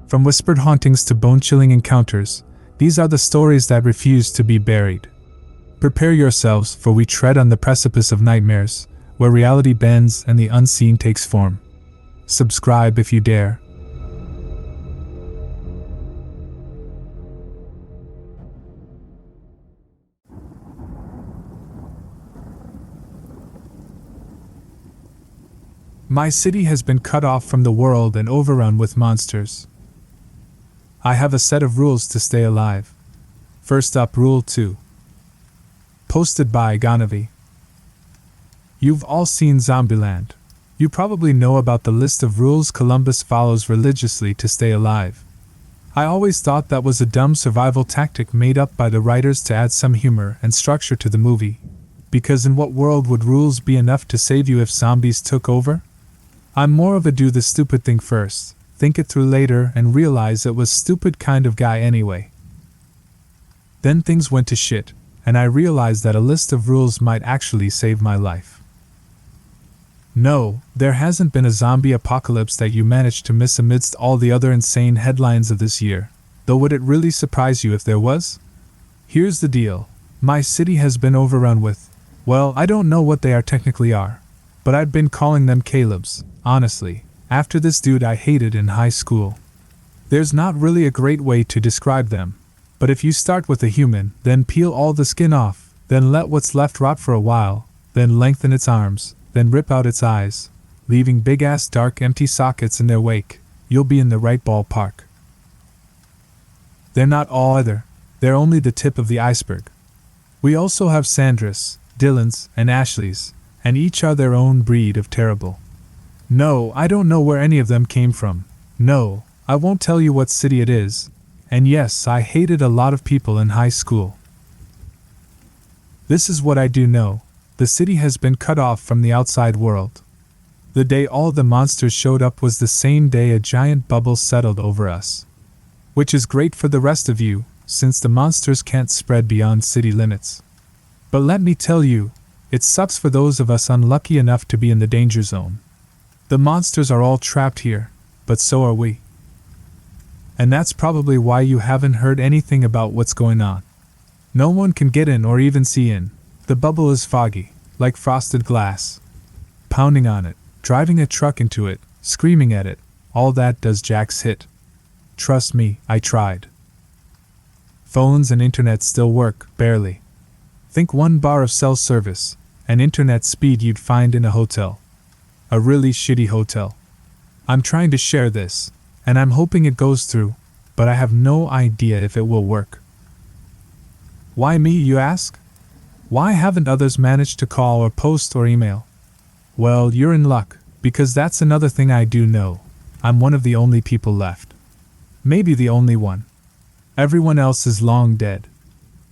From whispered hauntings to bone-chilling encounters, these are the stories that refuse to be buried. Prepare yourselves, for we tread on the precipice of nightmares, where reality bends and the unseen takes form. Subscribe if you dare. My city has been cut off from the world and overrun with monsters. I have a set of rules to stay alive. First up, Rule 2. Posted by Ganavi. You've all seen Zombieland. You probably know about the list of rules Columbus follows religiously to stay alive. I always thought that was a dumb survival tactic made up by the writers to add some humor and structure to the movie. Because in what world would rules be enough to save you if zombies took over? I'm more of a do the stupid thing first, think it through later, and realize it was stupid kind of guy anyway. Then things went to shit, and I realized that a list of rules might actually save my life. No, there hasn't been a zombie apocalypse that you managed to miss amidst all the other insane headlines of this year, though would it really surprise you if there was? Here's the deal. My city has been overrun with, well, I don't know what they are technically are, but I'd been calling them Caleb's, honestly, after this dude I hated in high school. There's not really a great way to describe them, but if you start with a human, then peel all the skin off, then let what's left rot for a while, then lengthen its arms, then rip out its eyes, leaving big-ass dark empty sockets in their wake, you'll be in the right ballpark. They're not all either, they're only the tip of the iceberg. We also have Sandras, Dylans, and Ashleys, and each are their own breed of terrible. No, I don't know where any of them came from. No, I won't tell you what city it is. And yes, I hated a lot of people in high school. This is what I do know. The city has been cut off from the outside world. The day all the monsters showed up was the same day a giant bubble settled over us. Which is great for the rest of you, since the monsters can't spread beyond city limits. But let me tell you, it sucks for those of us unlucky enough to be in the danger zone. The monsters are all trapped here, but so are we. And that's probably why you haven't heard anything about what's going on. No one can get in or even see in. The bubble is foggy, like frosted glass. Pounding on it, driving a truck into it, screaming at it, all that does jack's hit. Trust me, I tried. Phones and internet still work, barely. Think 1 bar of cell service, and internet speed you'd find in a hotel. A really shitty hotel. I'm trying to share this, and I'm hoping it goes through, but I have no idea if it will work. Why me, you ask? Why haven't others managed to call or post or email? Well, you're in luck, because that's another thing I do know. I'm one of the only people left. Maybe the only one. Everyone else is long dead.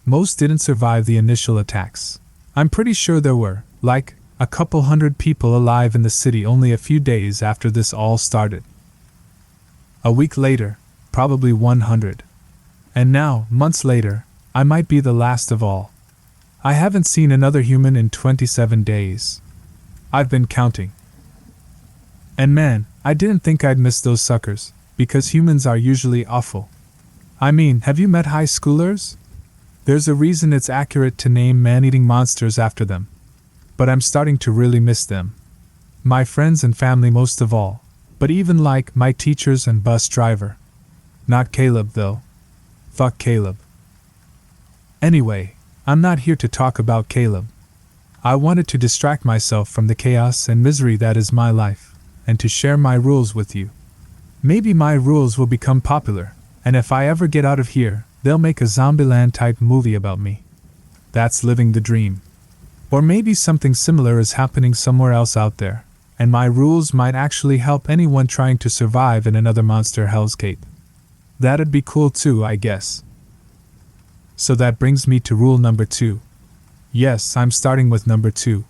Most didn't survive the initial attacks. I'm pretty sure there were, like, a couple hundred people alive in the city only a few days after this all started. A week later, probably 100. And now, months later, I might be the last of all. I haven't seen another human in 27 days. I've been counting. And man, I didn't think I'd miss those suckers, because humans are usually awful. I mean, have you met high schoolers? There's a reason it's accurate to name man-eating monsters after them. But I'm starting to really miss them. My friends and family most of all, but even like my teachers and bus driver. Not Caleb though. Fuck Caleb. Anyway, I'm not here to talk about Caleb. I wanted to distract myself from the chaos and misery that is my life, and to share my rules with you. Maybe my rules will become popular, and if I ever get out of here, they'll make a Zombieland type movie about me. That's living the dream. Or maybe something similar is happening somewhere else out there, and my rules might actually help anyone trying to survive in another monster hellscape. That'd be cool too, I guess. So that brings me to rule number 2. Yes, I'm starting with number 2.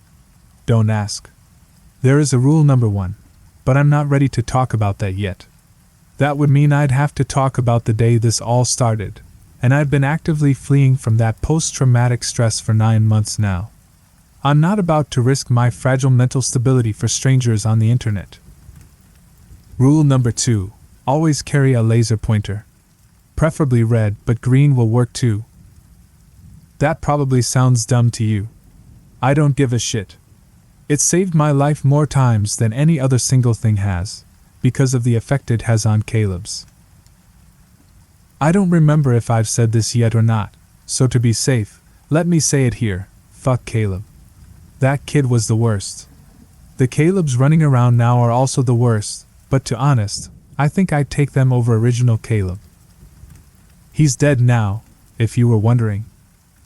Don't ask. There is a rule number 1, but I'm not ready to talk about that yet. That would mean I'd have to talk about the day this all started, and I've been actively fleeing from that post-traumatic stress for 9 months now. I'm not about to risk my fragile mental stability for strangers on the internet. Rule number 2. Always carry a laser pointer. Preferably red, but green will work too. That probably sounds dumb to you. I don't give a shit. It saved my life more times than any other single thing has, because of the effect it has on Caleb's. I don't remember if I've said this yet or not, so to be safe, let me say it here. Fuck Caleb. That kid was the worst. The Calebs running around now are also the worst, but to honest, I think I'd take them over original Caleb. He's dead now, if you were wondering.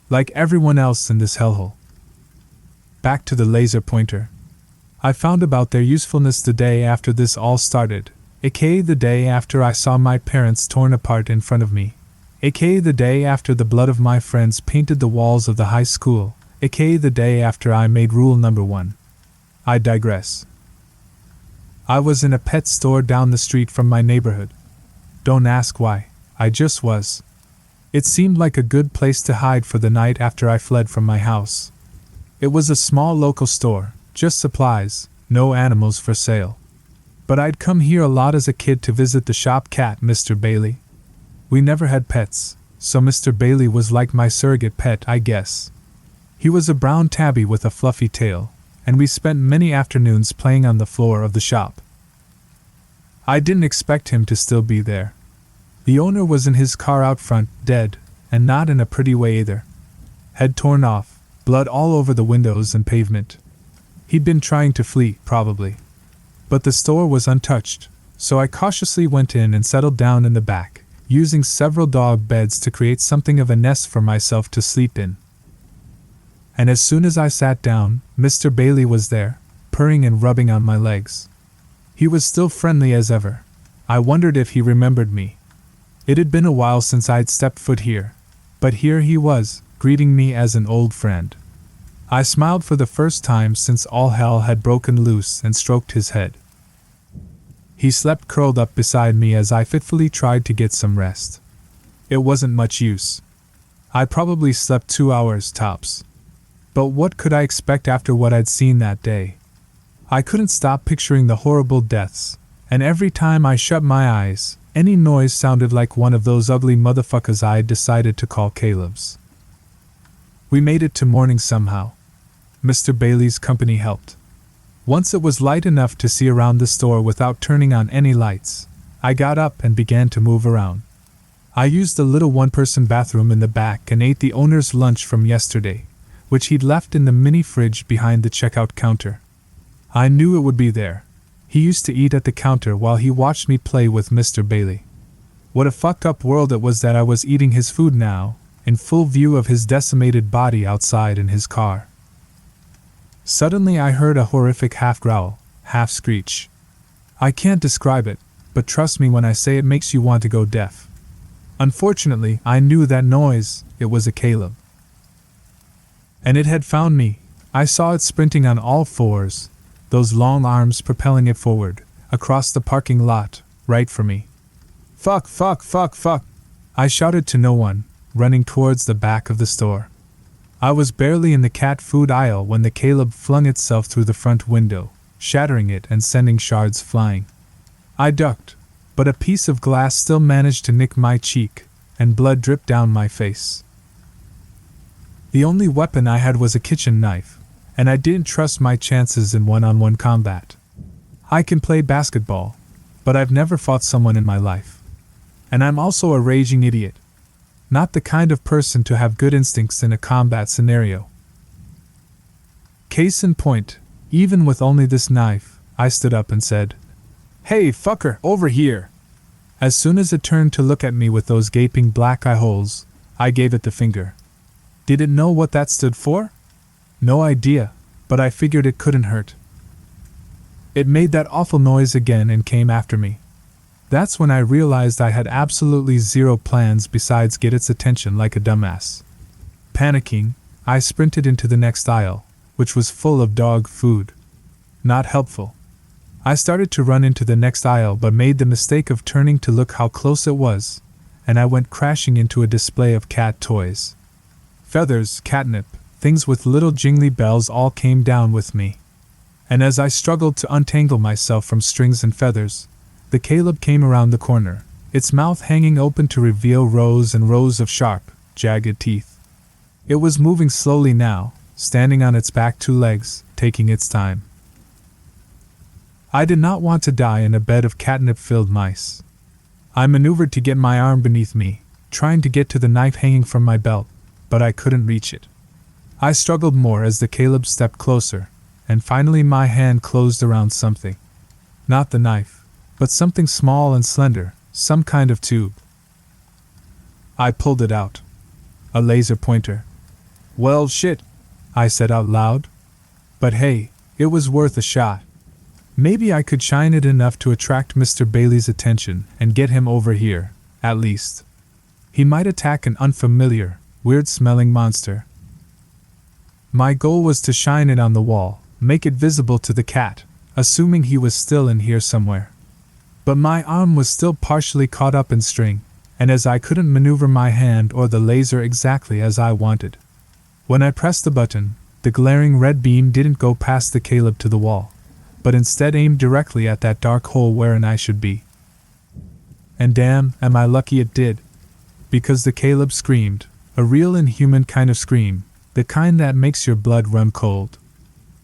Like everyone else in this hellhole. Back to the laser pointer. I found about their usefulness the day after this all started, aka the day after I saw my parents torn apart in front of me, aka the day after the blood of my friends painted the walls of the high school, aka the day after I made rule number 1. I digress. I was in a pet store down the street from my neighborhood. Don't ask why, I just was. It seemed like a good place to hide for the night after I fled from my house. It was a small local store, just supplies, no animals for sale. But I'd come here a lot as a kid to visit the shop cat, Mr. Bailey. We never had pets, so Mr. Bailey was like my surrogate pet, I guess. He was a brown tabby with a fluffy tail, and we spent many afternoons playing on the floor of the shop. I didn't expect him to still be there. The owner was in his car out front, dead, and not in a pretty way either. Head torn off, blood all over the windows and pavement. He'd been trying to flee, probably. But the store was untouched, so I cautiously went in and settled down in the back, using several dog beds to create something of a nest for myself to sleep in. And as soon as I sat down, Mr. Bailey was there, purring and rubbing on my legs. He was still friendly as ever. I wondered if he remembered me. It had been a while since I'd stepped foot here, but here he was, greeting me as an old friend. I smiled for the first time since all hell had broken loose and stroked his head. He slept curled up beside me as I fitfully tried to get some rest. It wasn't much use. I probably slept 2 hours tops. But what could I expect after what I'd seen that day? I couldn't stop picturing the horrible deaths, and every time I shut my eyes, any noise sounded like one of those ugly motherfuckers I'd decided to call Caleb's. We made it to morning somehow. Mr. Bailey's company helped. Once it was light enough to see around the store without turning on any lights, I got up and began to move around. I used the little one-person bathroom in the back and ate the owner's lunch from yesterday, which he'd left in the mini fridge behind the checkout counter. I knew it would be there. He used to eat at the counter while he watched me play with Mr. Bailey. What a fucked up world it was that I was eating his food now, in full view of his decimated body outside in his car. Suddenly I heard a horrific half growl, half screech. I can't describe it, but trust me when I say it makes you want to go deaf. Unfortunately, I knew that noise, it was a Caleb. And it had found me. I saw it sprinting on all fours, those long arms propelling it forward, across the parking lot, right for me. Fuck, fuck, fuck, fuck! I shouted to no one, running towards the back of the store. I was barely in the cat food aisle when the Caleb flung itself through the front window, shattering it and sending shards flying. I ducked, but a piece of glass still managed to nick my cheek, and blood dripped down my face. The only weapon I had was a kitchen knife, and I didn't trust my chances in one-on-one combat. I can play basketball, but I've never fought someone in my life. And I'm also a raging idiot. Not the kind of person to have good instincts in a combat scenario. Case in point, even with only this knife, I stood up and said, "Hey, fucker, over here!" As soon as it turned to look at me with those gaping black eye holes, I gave it the finger. Did it know what that stood for? No idea, but I figured it couldn't hurt. It made that awful noise again and came after me. That's when I realized I had absolutely zero plans besides get its attention like a dumbass. Panicking, I sprinted into the next aisle, which was full of dog food. Not helpful. I started to run into the next aisle but made the mistake of turning to look how close it was, and I went crashing into a display of cat toys. Feathers, catnip, things with little jingly bells all came down with me. And as I struggled to untangle myself from strings and feathers, the Caleb came around the corner, its mouth hanging open to reveal rows and rows of sharp, jagged teeth. It was moving slowly now, standing on its back 2 legs, taking its time. I did not want to die in a bed of catnip-filled mice. I maneuvered to get my arm beneath me, trying to get to the knife hanging from my belt, but I couldn't reach it. I struggled more as the Caleb stepped closer, and finally my hand closed around something. Not the knife, but something small and slender, some kind of tube. I pulled it out. A laser pointer. "Well, shit," I said out loud. But hey, it was worth a shot. Maybe I could shine it enough to attract Mr. Bailey's attention and get him over here, at least. He might attack an unfamiliar, weird-smelling monster. My goal was to shine it on the wall, make it visible to the cat, assuming he was still in here somewhere. But my arm was still partially caught up in string, and as I couldn't maneuver my hand or the laser exactly as I wanted. When I pressed the button, the glaring red beam didn't go past the Caleb to the wall, but instead aimed directly at that dark hole wherein I should be. And damn, am I lucky it did. Because the Caleb screamed, a real inhuman kind of scream, the kind that makes your blood run cold.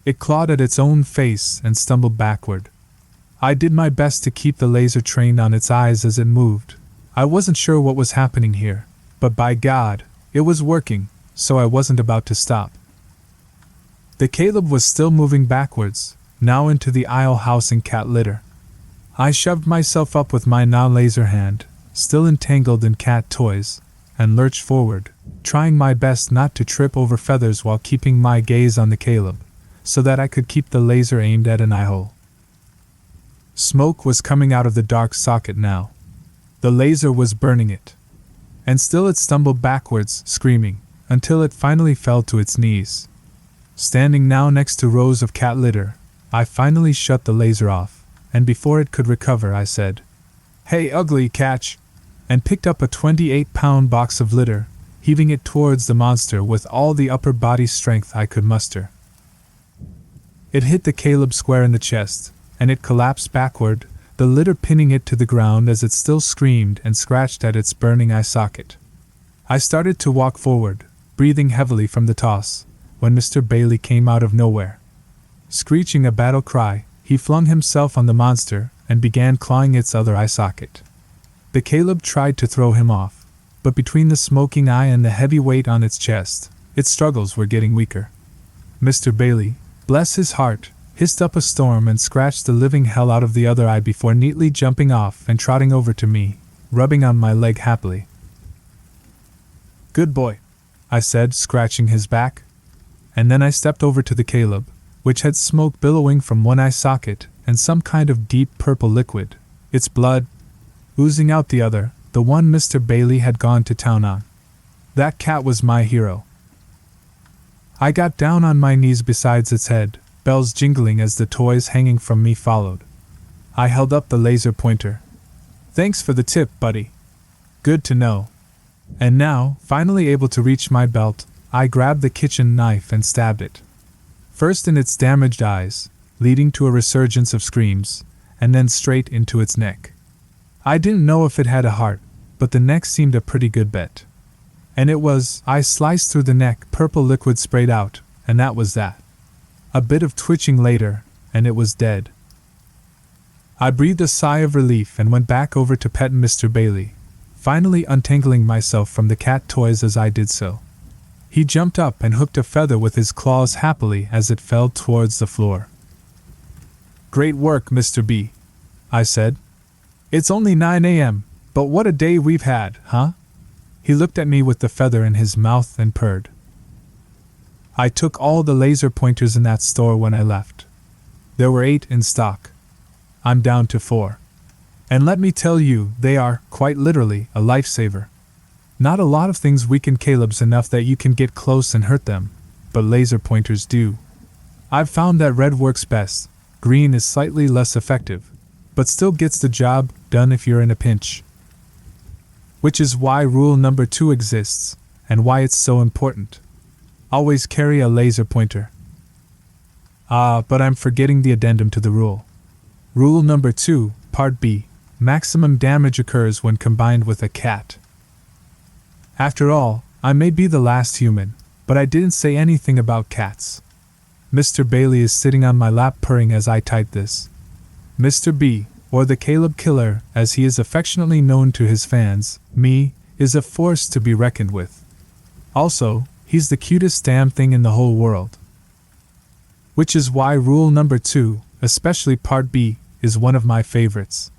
It clawed at its own face and stumbled backward. I did my best to keep the laser trained on its eyes as it moved. I wasn't sure what was happening here, but by God, it was working, so I wasn't about to stop. The Caleb was still moving backwards, now into the aisle housing cat litter. I shoved myself up with my non-laser hand, still entangled in cat toys, and lurched forward, trying my best not to trip over feathers while keeping my gaze on the Caleb, so that I could keep the laser aimed at an eye hole. Smoke was coming out of the dark socket now. The laser was burning it. And still it stumbled backwards, screaming, until it finally fell to its knees. Standing now next to rows of cat litter, I finally shut the laser off, and before it could recover I said, "Hey ugly, catch!" and picked up a 28-pound box of litter, heaving it towards the monster with all the upper body strength I could muster. It hit the Caleb square in the chest, and it collapsed backward, the litter pinning it to the ground as it still screamed and scratched at its burning eye socket. I started to walk forward, breathing heavily from the toss, when Mr. Bailey came out of nowhere. Screeching a battle cry, he flung himself on the monster and began clawing its other eye socket. The Caleb tried to throw him off, but between the smoking eye and the heavy weight on its chest, its struggles were getting weaker. Mr. Bailey, bless his heart, hissed up a storm and scratched the living hell out of the other eye before neatly jumping off and trotting over to me, rubbing on my leg happily. "Good boy," I said, scratching his back. And then I stepped over to the Caleb, which had smoke billowing from one eye socket and some kind of deep purple liquid, its blood oozing out the other, the one Mr. Bailey had gone to town on. That cat was my hero. I got down on my knees beside its head, bells jingling as the toys hanging from me followed. I held up the laser pointer. "Thanks for the tip, buddy. Good to know." And now, finally able to reach my belt, I grabbed the kitchen knife and stabbed it. First in its damaged eyes, leading to a resurgence of screams, and then straight into its neck. I didn't know if it had a heart, but the neck seemed a pretty good bet. And it was. I sliced through the neck, purple liquid sprayed out, and that was that. A bit of twitching later, and it was dead. I breathed a sigh of relief and went back over to pet Mr. Bailey, finally untangling myself from the cat toys as I did so. He jumped up and hooked a feather with his claws happily as it fell towards the floor. "Great work, Mr. B," I said. "It's only 9 a.m., but what a day we've had, huh?" He looked at me with the feather in his mouth and purred. I took all the laser pointers in that store when I left. There were 8 in stock. I'm down to 4. And let me tell you, they are, quite literally, a lifesaver. Not a lot of things weaken Calebs enough that you can get close and hurt them, but laser pointers do. I've found that red works best, green is slightly less effective, but still gets the job done if you're in a pinch. Which is why rule number 2 exists, and why it's so important. Always carry a laser pointer. But I'm forgetting the addendum to the rule. Rule number 2, Part B, maximum damage occurs when combined with a cat. After all, I may be the last human, but I didn't say anything about cats. Mr. Bailey is sitting on my lap purring as I type this. Mr. B, or the Caleb Killer, as he is affectionately known to his fans, me, is a force to be reckoned with. Also, he's the cutest damn thing in the whole world. Which is why rule number 2, especially part B, is one of my favorites.